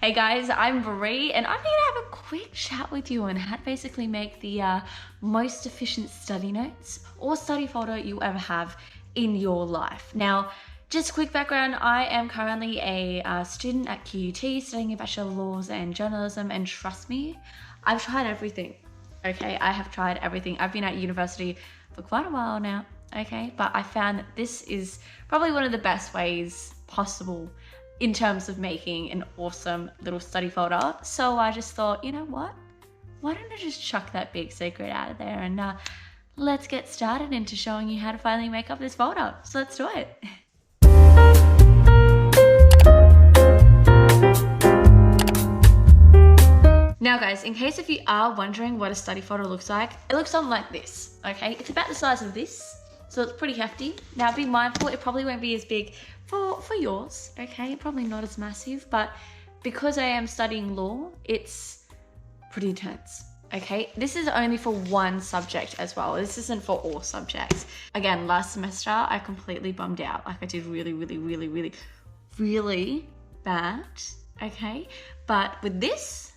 Hey guys, I'm Brie and I'm here to have a quick chat with you on how to basically make the most efficient study notes or study folder you'll ever have in your life. Now, just a quick background, I am currently a student at QUT studying a Bachelor of Laws and Journalism, and trust me, I've tried everything, okay? I have tried everything. I've been at university for quite a while now, okay? But I found that this is probably one of the best ways possible in terms of making an awesome little study folder. So I just thought, you know what? Why don't I just chuck that big secret out of there and let's get started into showing you how to finally make up this folder. So let's do it. Now guys, in case if you are wondering what a study folder looks like, it looks something like this, okay? It's about the size of this, so it's pretty hefty. Now be mindful, it probably won't be as big for yours, okay? Probably not as massive, but because I am studying law, it's pretty intense, okay? This is only for one subject as well. This isn't for all subjects. Again, last semester, I completely bummed out. Like I did really bad, okay? But with this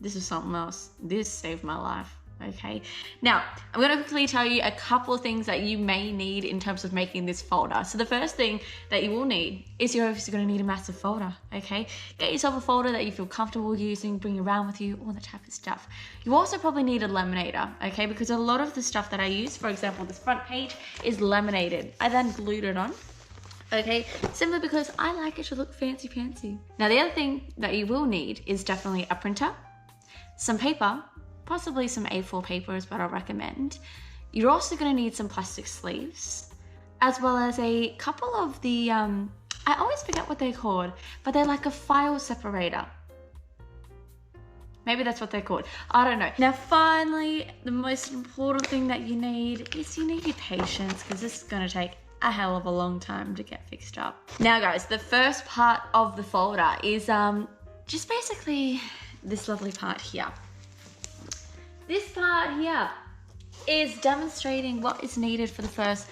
is something else. This saved my life, okay? Now, I'm gonna quickly tell you a couple of things that you may need in terms of making this folder. So the first thing that you will need is you're obviously gonna need a massive folder, okay? Get yourself a folder that you feel comfortable using, bring around with you, all that type of stuff. You also probably need a laminator, okay? Because a lot of the stuff that I use, for example, this front page is laminated. I then glued it on, okay? Simply because I like it to look fancy. Now, the other thing that you will need is definitely a printer, some paper, possibly some A4 paper is what I recommend. You're also going to need some plastic sleeves, as well as a couple of the, I always forget what they're called, but they're like a file separator. Maybe that's what they're called. I don't know. Now, finally, the most important thing that you need is you need your patience, because this is going to take a hell of a long time to get fixed up. Now, guys, the first part of the folder is just basically this lovely part here. This part here is demonstrating what is needed for the first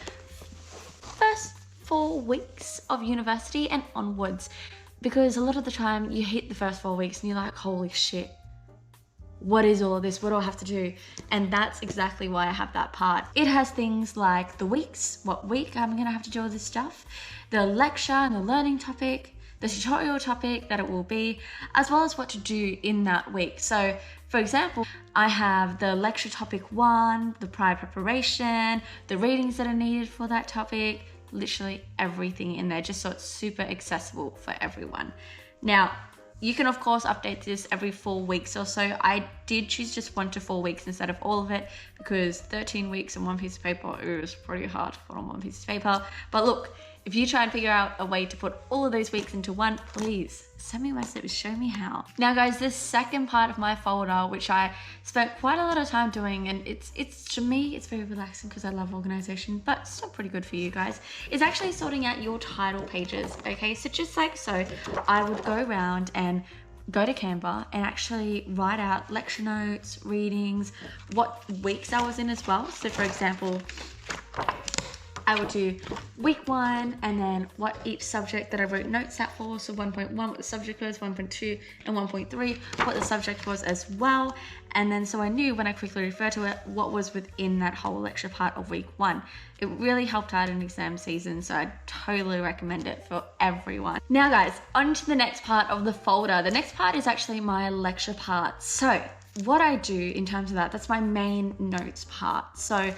4 weeks of university and onwards, because a lot of the time you hit the first 4 weeks and you're like, holy shit, what is all of this? What do I have to do? And that's exactly why I have that part. It has things like the weeks, what week I'm gonna have to do all this stuff, the lecture and the learning topic, the tutorial topic that it will be, as well as what to do in that week. So for example, I have the lecture topic 1, the prior preparation, the readings that are needed for that topic, literally everything in there, just so it's super accessible for everyone. Now, you can of course update this every 4 weeks or so. I did choose just 1 to 4 weeks instead of all of it, because 13 weeks on one piece of paper is pretty hard to put on one piece of paper. But look, if you try and figure out a way to put all of those weeks into one, please send me a message, show me how. Now guys, this second part of my folder, which I spent quite a lot of time doing, and it's to me, it's very relaxing because I love organization, but it's still pretty good for you guys, is actually sorting out your title pages, okay? So just like so, I would go around and go to Canva and actually write out lecture notes, readings, what weeks I was in as well. So for example, I would do week 1 and then what each subject that I wrote notes out for. So 1.1, what the subject was, 1.2 and 1.3, what the subject was as well. And then so I knew when I quickly referred to it, what was within that whole lecture part of week 1. It really helped out in exam season, so I totally recommend it for everyone. Now guys, on to the next part of the folder. The next part is actually my lecture part. So what I do in terms of that's my main notes part. So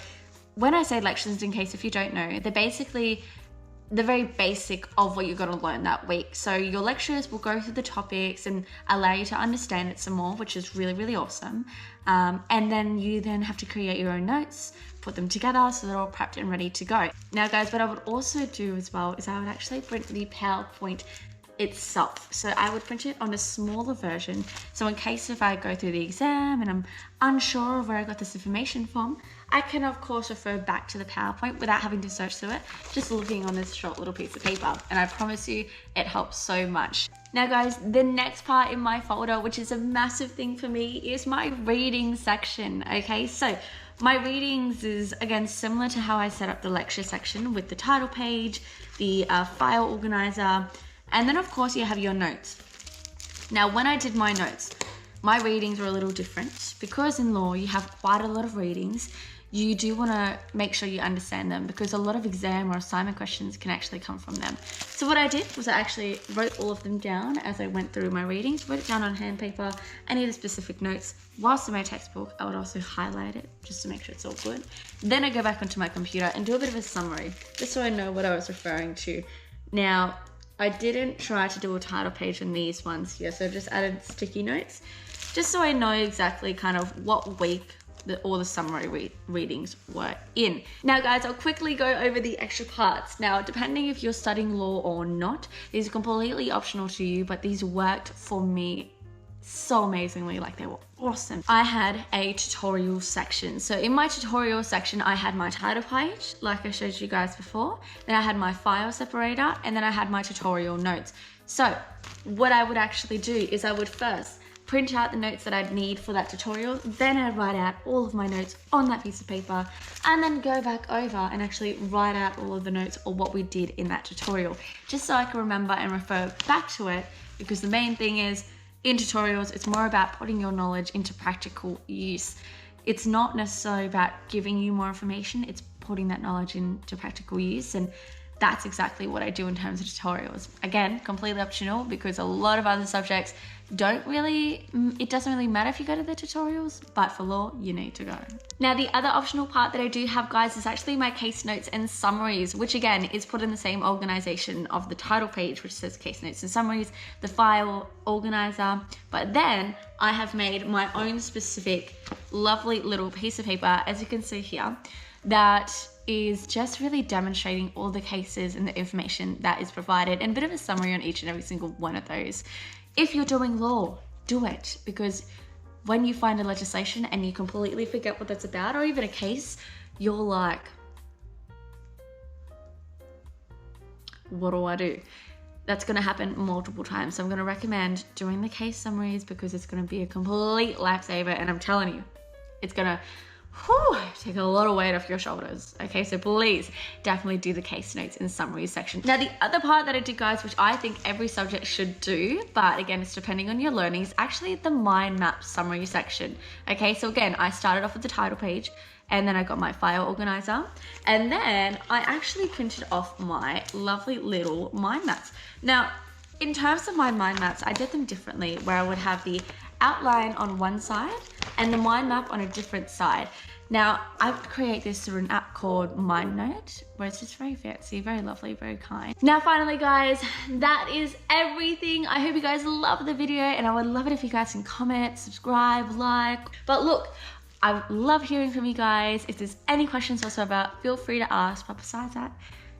when I say lectures, in case if you don't know, they're basically the very basic of what you're going to learn that week. So your lecturers will go through the topics and allow you to understand it some more, which is really awesome. And then you then have to create your own notes, put them together so they're all prepped and ready to go. Now guys, what I would also do as well is I would actually print the PowerPoint itself. So I would print it on a smaller version. So in case if I go through the exam and I'm unsure of where I got this information from, I can of course refer back to the PowerPoint without having to search through it, just looking on this short little piece of paper. And I promise you, it helps so much. Now guys, the next part in my folder, which is a massive thing for me, is my reading section, okay? So my readings is, again, similar to how I set up the lecture section with the title page, the file organizer, and then of course you have your notes. Now, when I did my notes, my readings were a little different. Because in law, you have quite a lot of readings, you do want to make sure you understand them because a lot of exam or assignment questions can actually come from them. So what I did was I actually wrote all of them down as I went through my readings, wrote it down on hand paper, any of the specific notes. Whilst in my textbook, I would also highlight it just to make sure it's all good. Then I go back onto my computer and do a bit of a summary, just so I know what I was referring to. Now, I didn't try to do a title page on these ones here, so I just added sticky notes, just so I know exactly kind of what week all the summary readings were in. Now guys, I'll quickly go over the extra parts. Now, depending if you're studying law or not, these are completely optional to you, but these worked for me so amazingly, like they were awesome. I had a tutorial section. So in my tutorial section, I had my title page, like I showed you guys before. Then I had my file separator, and then I had my tutorial notes. So what I would actually do is I would first print out the notes that I'd need for that tutorial, then I'd write out all of my notes on that piece of paper, and then go back over and actually write out all of the notes or what we did in that tutorial, just so I can remember and refer back to it, because the main thing is, in tutorials, it's more about putting your knowledge into practical use. It's not necessarily about giving you more information, it's putting that knowledge into practical use, and that's exactly what I do in terms of tutorials. Again, completely optional, because a lot of other subjects it doesn't really matter if you go to the tutorials, but for law, you need to go. Now, the other optional part that I do have, guys, is actually my case notes and summaries, which again is put in the same organization of the title page, which says case notes and summaries, the file organizer. But then I have made my own specific lovely little piece of paper, as you can see here, that is just really demonstrating all the cases and the information that is provided, and a bit of a summary on each and every single one of those. If you're doing law, do it, because when you find a legislation and you completely forget what that's about, or even a case, you're like, what do I do? That's going to happen multiple times. So I'm going to recommend doing the case summaries, because it's going to be a complete lifesaver, and I'm telling you, it's going to take a lot of weight off your shoulders. Okay, so please definitely do the case notes and summaries section. Now, the other part that I did, guys, which I think every subject should do, but again, it's depending on your learning, is actually the mind map summary section. Okay, so again, I started off with the title page, and then I got my file organizer, and then I actually printed off my lovely little mind maps. Now, in terms of my mind maps, I did them differently, where I would have the outline on one side and the mind map on a different side. Now, I would create this through an app called MindNote, where it's just very fancy, very lovely, very kind. Now, finally, guys, that is everything. I hope you guys love the video, and I would love it if you guys can comment, subscribe, like. But look, I love hearing from you guys. If there's any questions whatsoever, feel free to ask. But besides that,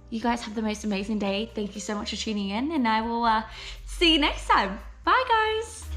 you guys have the most amazing day. Thank you so much for tuning in, and I will see you next time. Bye, guys.